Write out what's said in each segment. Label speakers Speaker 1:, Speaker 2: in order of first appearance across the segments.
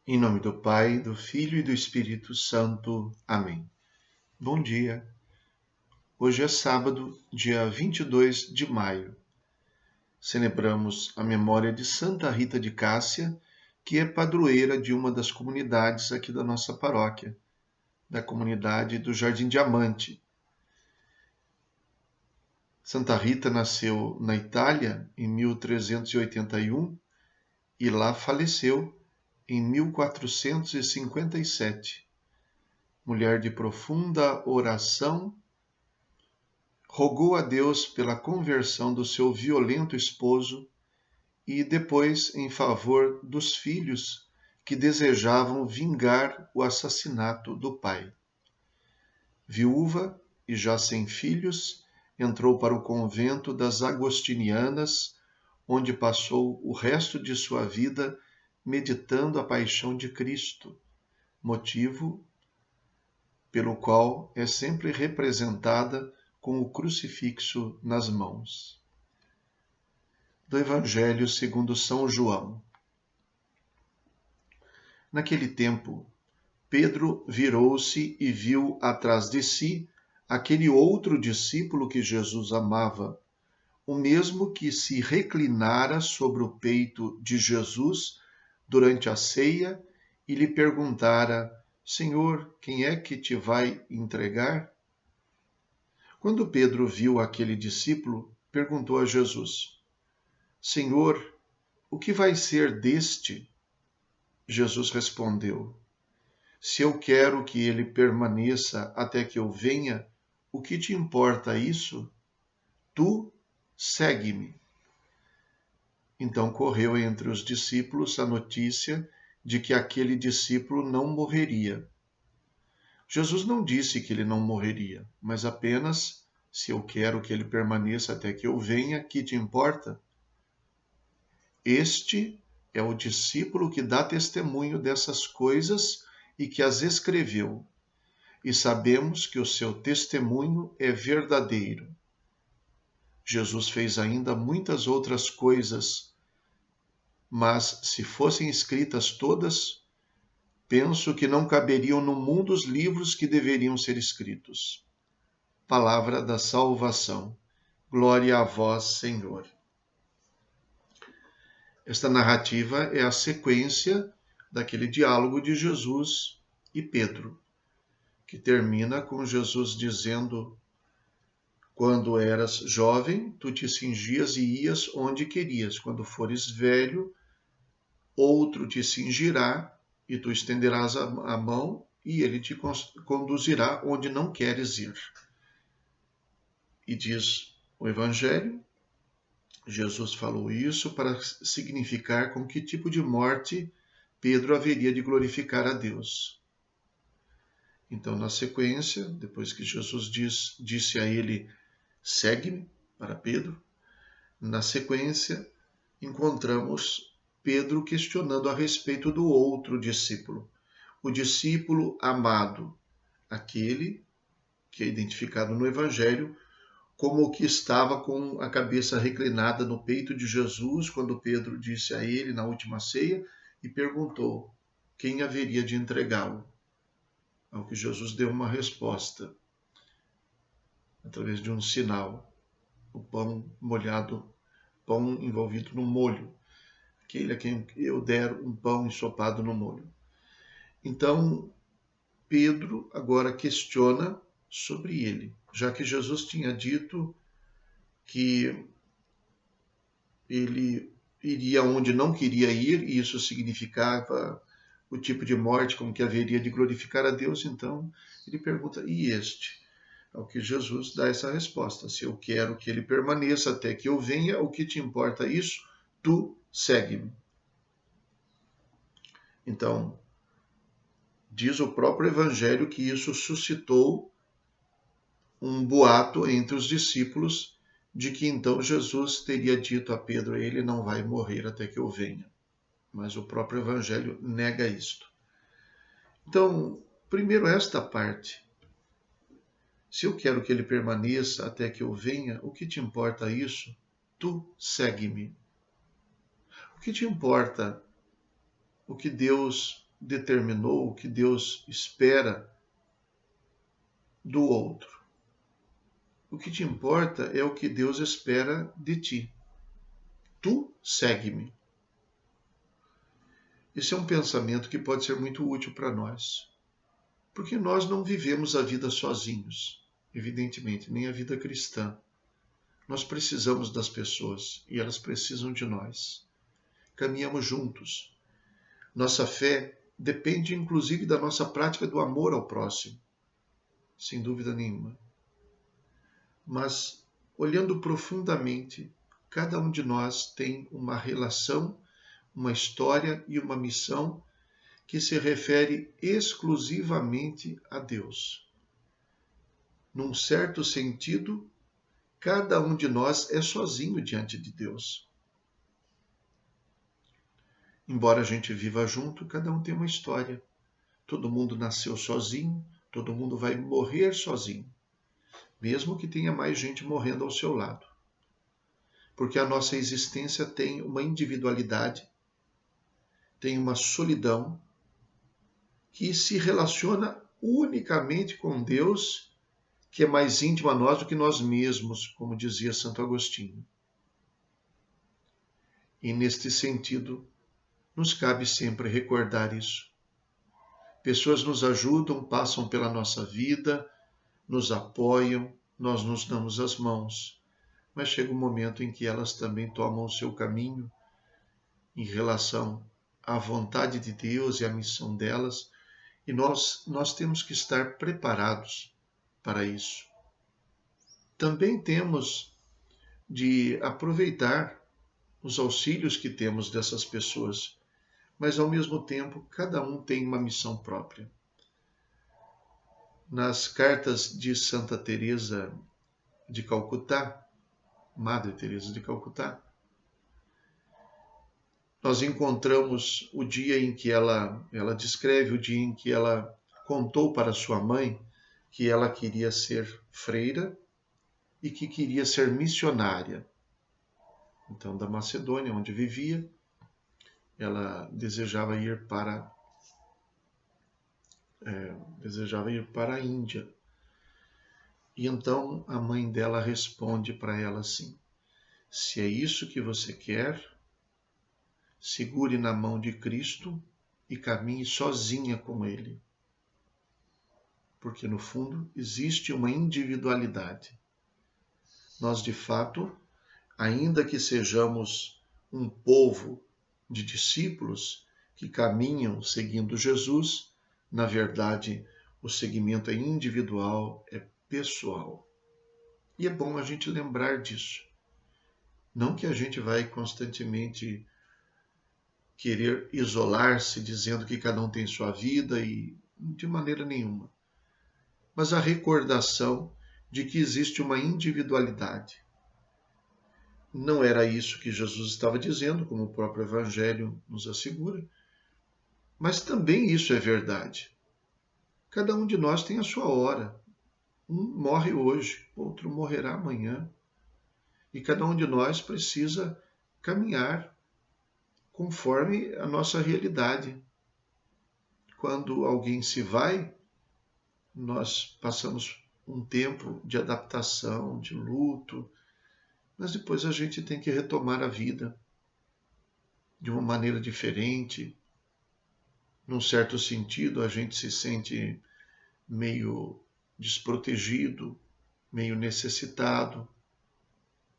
Speaker 1: Em nome do Pai, do Filho e do Espírito Santo. Amém. Bom dia. Hoje é sábado, dia 22 de maio. Celebramos a memória de Santa Rita de Cássia, que é padroeira de uma das comunidades aqui da nossa paróquia, da comunidade do Jardim Diamante. Santa Rita nasceu na Itália em 1381 e lá faleceu em 1457. Mulher de profunda oração, rogou a Deus pela conversão do seu violento esposo e depois em favor dos filhos que desejavam vingar o assassinato do pai. Viúva e já sem filhos, entrou para o convento das Agostinianas, onde passou o resto de sua vida meditando a paixão de Cristo, motivo pelo qual é sempre representada com o crucifixo nas mãos. Do Evangelho segundo São João. Naquele tempo, Pedro virou-se e viu atrás de si aquele outro discípulo que Jesus amava, o mesmo que se reclinara sobre o peito de Jesus durante a ceia e lhe perguntara: Senhor, quem é que te vai entregar? Quando Pedro viu aquele discípulo, perguntou a Jesus: Senhor, o que vai ser deste? Jesus respondeu: Se eu quero que ele permaneça até que eu venha, o que te importa isso? Tu segue-me. Então correu entre os discípulos a notícia de que aquele discípulo não morreria. Jesus não disse que ele não morreria, mas apenas: se eu quero que ele permaneça até que eu venha, que te importa? Este é o discípulo que dá testemunho dessas coisas e que as escreveu, e sabemos que o seu testemunho é verdadeiro. Jesus fez ainda muitas outras coisas, mas se fossem escritas todas, penso que não caberiam no mundo os livros que deveriam ser escritos. Palavra da salvação. Glória a vós, Senhor. Esta narrativa é a sequência daquele diálogo de Jesus e Pedro, que termina com Jesus dizendo: Quando eras jovem, tu te cingias e ias onde querias. Quando fores velho, outro te cingirá e tu estenderás a mão e ele te conduzirá onde não queres ir. E diz o Evangelho, Jesus falou isso para significar com que tipo de morte Pedro haveria de glorificar a Deus. Então, na sequência, depois que Jesus disse a ele: segue-me, para Pedro, na sequência, encontramos Pedro questionando a respeito do outro discípulo, o discípulo amado, aquele que é identificado no Evangelho como o que estava com a cabeça reclinada no peito de Jesus quando Pedro disse a ele na última ceia e perguntou quem haveria de entregá-lo. Ao que Jesus deu uma resposta através de um sinal, o pão molhado, pão envolvido no molho, aquele a quem eu der um pão ensopado no molho. Então, Pedro agora questiona sobre ele, já que Jesus tinha dito que ele iria onde não queria ir, e isso significava o tipo de morte com que haveria de glorificar a Deus. Então, ele pergunta: e este? Ao que Jesus dá essa resposta: se eu quero que ele permaneça até que eu venha, o que te importa isso? Tu segue-me. Então, diz o próprio Evangelho que isso suscitou um boato entre os discípulos de que então Jesus teria dito a Pedro: ele não vai morrer até que eu venha. Mas o próprio Evangelho nega isto. Então, primeiro esta parte. Se eu quero que ele permaneça até que eu venha, o que te importa isso? Tu segue-me. O que te importa? O que Deus determinou, o que Deus espera do outro. O que te importa é o que Deus espera de ti. Tu segue-me. Esse é um pensamento que pode ser muito útil para nós, porque nós não vivemos a vida sozinhos, evidentemente, nem a vida cristã. Nós precisamos das pessoas e elas precisam de nós. Caminhamos juntos. Nossa fé depende inclusive da nossa prática do amor ao próximo, sem dúvida nenhuma. Mas, olhando profundamente, cada um de nós tem uma relação, uma história e uma missão que se refere exclusivamente a Deus. Num certo sentido, cada um de nós é sozinho diante de Deus. Embora a gente viva junto, cada um tem uma história. Todo mundo nasceu sozinho, todo mundo vai morrer sozinho, mesmo que tenha mais gente morrendo ao seu lado. Porque a nossa existência tem uma individualidade, tem uma solidão que se relaciona unicamente com Deus, que é mais íntimo a nós do que nós mesmos, como dizia Santo Agostinho. E neste sentido, nos cabe sempre recordar isso. Pessoas nos ajudam, passam pela nossa vida, nos apoiam, nós nos damos as mãos, mas chega um momento em que elas também tomam o seu caminho em relação à vontade de Deus e à missão delas, e nós temos que estar preparados para isso. Também temos de aproveitar os auxílios que temos dessas pessoas, mas ao mesmo tempo cada um tem uma missão própria. Nas cartas de Santa Teresa de Calcutá, Madre Teresa de Calcutá, nós encontramos o dia em que ela descreve o dia em que ela contou para sua mãe que ela queria ser freira e que queria ser missionária. Então, da Macedônia, onde vivia, ela desejava ir para a Índia. E então a mãe dela responde para ela assim: se é isso que você quer, segure na mão de Cristo e caminhe sozinha com Ele. Porque no fundo existe uma individualidade. Nós, de fato, ainda que sejamos um povo de discípulos que caminham seguindo Jesus, na verdade, o seguimento é individual, é pessoal. E é bom a gente lembrar disso. Não que a gente vai constantemente querer isolar-se, dizendo que cada um tem sua vida, e de maneira nenhuma. Mas a recordação de que existe uma individualidade. Não era isso que Jesus estava dizendo, como o próprio Evangelho nos assegura, mas também isso é verdade. Cada um de nós tem a sua hora. Um morre hoje, outro morrerá amanhã. E cada um de nós precisa caminhar conforme a nossa realidade. Quando alguém se vai, nós passamos um tempo de adaptação, de luto, mas depois a gente tem que retomar a vida de uma maneira diferente. Num certo sentido, a gente se sente meio desprotegido, meio necessitado,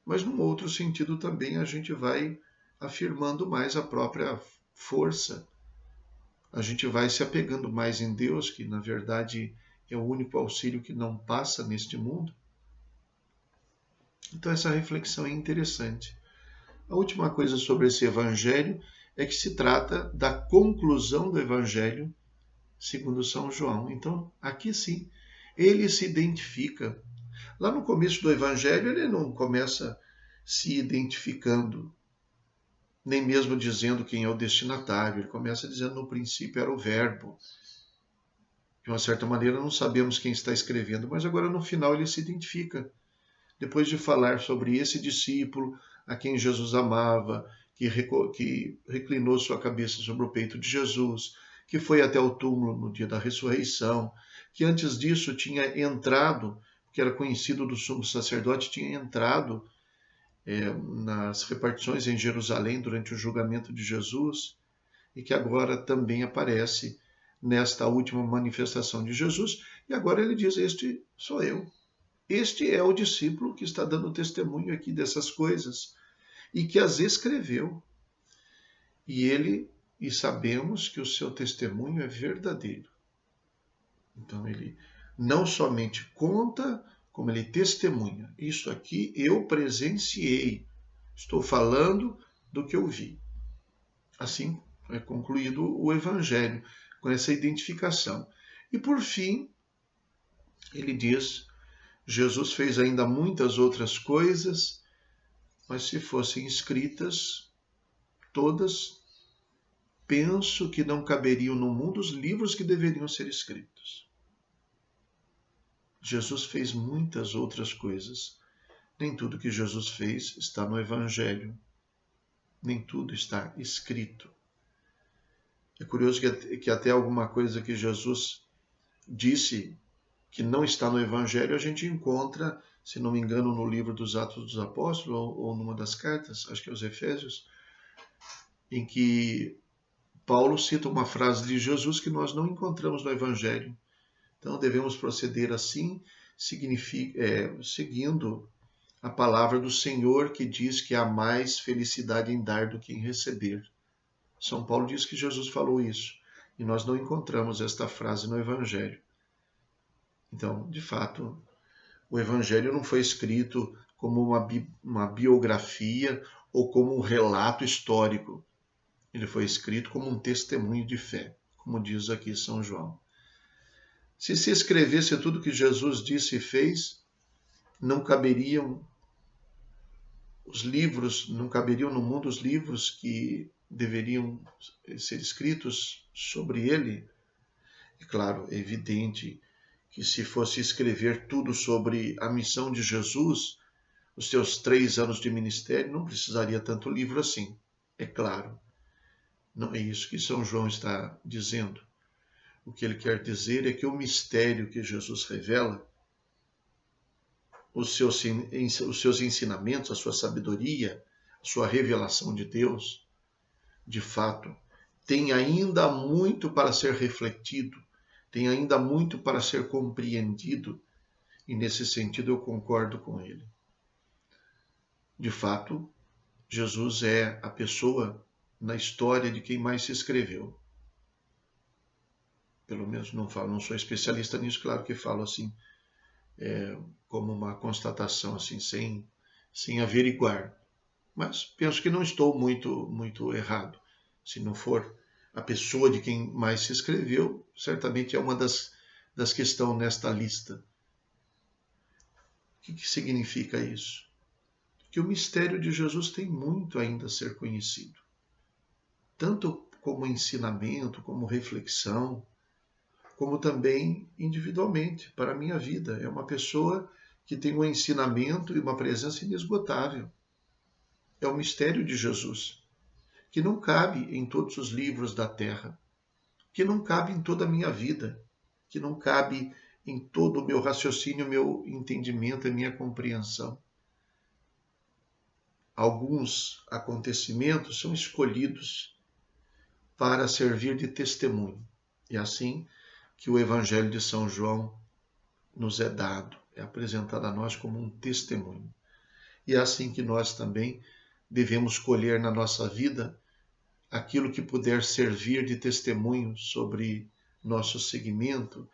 Speaker 1: mas num outro sentido também a gente vai afirmando mais a própria força. A gente vai se apegando mais em Deus, que na verdade é o único auxílio que não passa neste mundo. Então essa reflexão é interessante. A última coisa sobre esse evangelho é que se trata da conclusão do evangelho segundo São João. Então, aqui sim, ele se identifica. Lá no começo do evangelho, ele não começa se identificando, nem mesmo dizendo quem é o destinatário. Ele começa dizendo: no princípio era o verbo. De uma certa maneira, não sabemos quem está escrevendo, mas agora no final ele se identifica. Depois de falar sobre esse discípulo a quem Jesus amava, que reclinou sua cabeça sobre o peito de Jesus, que foi até o túmulo no dia da ressurreição, que antes disso tinha entrado, que era conhecido do sumo sacerdote, tinha entrado nas repartições em Jerusalém durante o julgamento de Jesus, e que agora também aparece nesta última manifestação de Jesus. E agora ele diz: este sou eu. Este é o discípulo que está dando testemunho aqui dessas coisas e que as escreveu. E sabemos que o seu testemunho é verdadeiro. Então ele não somente conta, como ele testemunha. Isso aqui eu presenciei. Estou falando do que eu vi. Assim é concluído o Evangelho, com essa identificação. E por fim, ele diz: Jesus fez ainda muitas outras coisas, mas se fossem escritas todas, penso que não caberiam no mundo os livros que deveriam ser escritos. Jesus fez muitas outras coisas. Nem tudo que Jesus fez está no Evangelho. Nem tudo está escrito. É curioso que até alguma coisa que Jesus disse que não está no Evangelho, a gente encontra, se não me engano, no livro dos Atos dos Apóstolos, ou numa das cartas, acho que é os Efésios, em que Paulo cita uma frase de Jesus que nós não encontramos no Evangelho. Então devemos proceder assim, seguindo a palavra do Senhor, que diz que há mais felicidade em dar do que em receber. São Paulo diz que Jesus falou isso, e nós não encontramos esta frase no Evangelho. Então, de fato, o Evangelho não foi escrito como uma biografia ou como um relato histórico. Ele foi escrito como um testemunho de fé, como diz aqui São João. Se se escrevesse tudo que Jesus disse e fez, não caberiam os livros, não caberiam no mundo os livros que deveriam ser escritos sobre ele. E claro, é evidente que se fosse escrever tudo sobre a missão de Jesus, os seus 3 anos de ministério, não precisaria tanto livro assim. É claro, não é isso que São João está dizendo. O que ele quer dizer é que o mistério que Jesus revela, os seus ensinamentos, a sua sabedoria, a sua revelação de Deus, de fato, tem ainda muito para ser refletido, tem ainda muito para ser compreendido, e nesse sentido eu concordo com ele. De fato, Jesus é a pessoa na história de quem mais se escreveu. Pelo menos não sou especialista nisso, claro que falo assim, como uma constatação, assim, sem averiguar. Mas penso que não estou muito errado. Se não for a pessoa de quem mais se escreveu, certamente é uma das que estão nesta lista. O que significa isso? Que o mistério de Jesus tem muito ainda a ser conhecido. Tanto como ensinamento, como reflexão, como também individualmente, para a minha vida. É uma pessoa que tem um ensinamento e uma presença inesgotável. É o mistério de Jesus, que não cabe em todos os livros da terra, que não cabe em toda a minha vida, que não cabe em todo o meu raciocínio, meu entendimento e minha compreensão. Alguns acontecimentos são escolhidos para servir de testemunho. E assim que o Evangelho de São João nos é dado, é apresentado a nós como um testemunho. E é assim que nós também devemos colher na nossa vida aquilo que puder servir de testemunho sobre nosso seguimento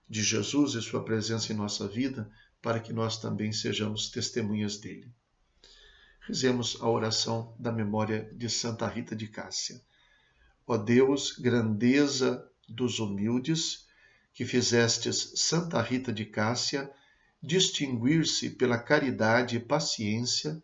Speaker 1: de Jesus e sua presença em nossa vida, para que nós também sejamos testemunhas dele. Rezemos a oração da memória de Santa Rita de Cássia. Ó Deus, grandeza dos humildes, que fizestes Santa Rita de Cássia distinguir-se pela caridade e paciência,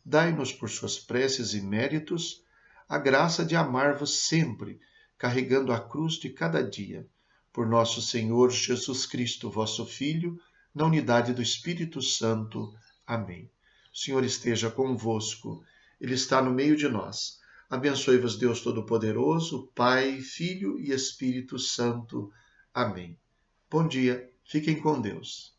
Speaker 1: dai-nos por suas preces e méritos a graça de amar-vos sempre, carregando a cruz de cada dia. Por nosso Senhor Jesus Cristo, vosso Filho, na unidade do Espírito Santo. Amém. O Senhor esteja convosco, Ele está no meio de nós. Abençoe-vos Deus Todo-Poderoso, Pai, Filho e Espírito Santo. Amém. Bom dia, fiquem com Deus.